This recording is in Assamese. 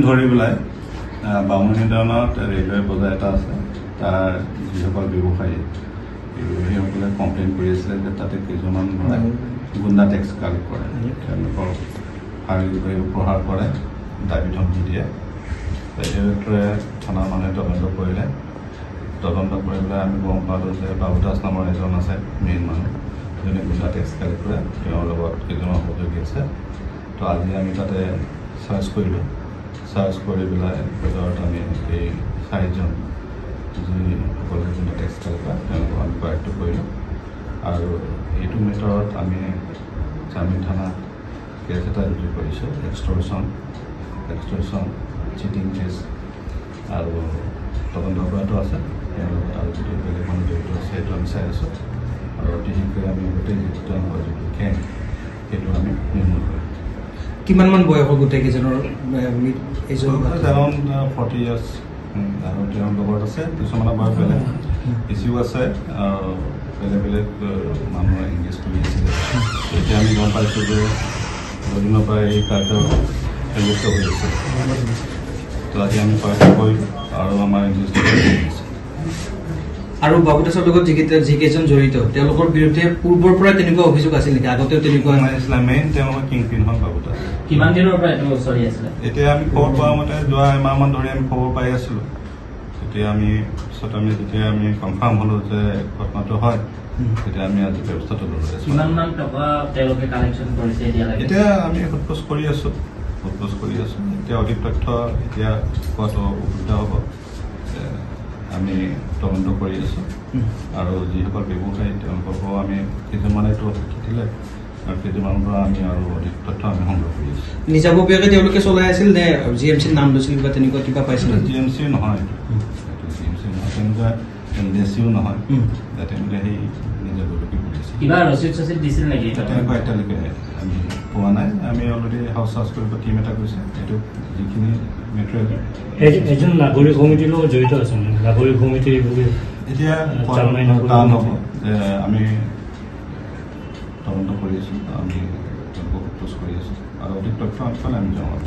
ধৰি পেলাই 52 টনত ৰেলৱে বজাৰ এটা আছে তাৰ যিসকল ব্যৱসায়ী সেইসকলে কমপ্লেইন কৰি আছিলে যে তাতে কেইজনমান গুণ্ডা টেক্স কালেক্ট কৰে তেওঁলোকৰ শাৰীৰিক উপহাৰ কৰে দাবী ধমকি দিয়ে এইটোৱে থানা মানুহে তদন্ত কৰিলে তদন্ত কৰি পেলাই আমি গম পালোঁ যে বাবু দাস নামৰ এজন আছে মেইন মানুহ যোনে গুণ্ডা টেক্স কালেক্ট কৰে তেওঁৰ লগত কেইজনমান সহযোগী আছে তো আজি আমি তাতে চাৰ্চ কৰিলোঁ চাৰ্চ কৰি পেলাই বজাৰত আমি এই 4জন যিসকলে গুণ্ডা টেক্স কালেক্ট কৰে তেওঁলোকক আমি কাৰেক্ট কৰিলোঁ আৰু এইটো মেটাৰত আমি চামিন থানা কেছ এটা ৰুজু কৰিছোঁ এক্সটৰ্চন চিটিং কেছ আৰু তদন্ত কৰাটো আছে আৰু যিটো বেলেগ মানুহ জড়িত আছে সেইটো আমি চাই আছোঁ আৰু অতি শীঘ্ৰে আমি গোটেই যিটো তেওঁলোকৰ যিটো খেল সেইটো আমি নিৰ্মূল কৰিম কিমান মান বয়সৰ গোটেইকেইজনৰ এৰাউণ্ড 40 ইয়াৰ্ছ আৰু তেওঁৰ লগত আছে কিছুমানৰ বয়স বেলেগ বেছিও আছে বেলেগ বেলেগ মানুহ এংগেজ কৰি আছিলে এতিয়া আমি গম পাইছোঁ যে দুদিনৰ পৰা এই কাৰ্য সংযুক্ত হৈ আছে তো আজি আমি কাৰ্য কৰিলোঁ আৰু আমাৰ আৰু বাবু দাসৰ লগত যিকেইজন জড়িত তেওঁলোকৰ বিৰুদ্ধে পূৰ্বৰ পৰা তেনেকুৱা অভিযোগ আছিল নেকি আগতেও তেনেকুৱা মেইন তেওঁলোকৰ কিংপিন হ'ল বাবু দাস কিমান দিনৰ পৰা এইটো চলি আছিলে এতিয়া আমি খবৰ পোৱা মতে যোৱা এমাহমান ধৰি আমি খবৰ পাই আছিলোঁ তেতিয়া আমি যেতিয়া আমি কনফাৰ্ম হ'লোঁ যে ঘটনাটো হয় তেতিয়া আমি আজি ব্যৱস্থাটো ল'লোঁ কিমান টকা তেওঁলোকে কালেকশ্যন কৰিছে এতিয়া আমি সোধপোছ কৰি আছোঁ এতিয়া অধিক তথ্য এতিয়া কোৱাটো অসুবিধা হ'ব আমি তদন্ত কৰি আছোঁ আৰু যিসকল ব্যৱসায়ী তেওঁলোককো আমি কিছুমানেতো শিকিলে আৰু কিছুমানৰ পৰা আমি আৰু অধিক তথ্য আমি সংগ্ৰহ কৰি আছোঁ নিজাববীয়াকৈ তেওঁলোকে চলাই আছিল নে GMC নাম লৈছিল বা তেনেকুৱা কিবা পাইছিল GMC নহয় তেনেকুৱা LDCও নহয় তেওঁলোকে সেই নিজাববীয়াকৈ কৰিছে কিবা ৰচিদ চচিদ দিছিল নেকি তেনেকুৱা এতিয়ালৈকে আমি পোৱা নাই আমি অলৰেডি হাউচ চাৰ্চ কৰিব টীম এটা গৈছে এইটো যিখিনি মেটেৰিয়েল এজন নাগৰিক সমিতিৰ লগত জড়িত আছে নাগৰিক সমিতি এতিয়া টান হ'ব যে আমি তদন্ত কৰি আছোঁ আমি তেওঁলোকক সোধপোছ কৰি আছোঁ আৰু অধিক তথ্য অঞ্চল আমি জনাব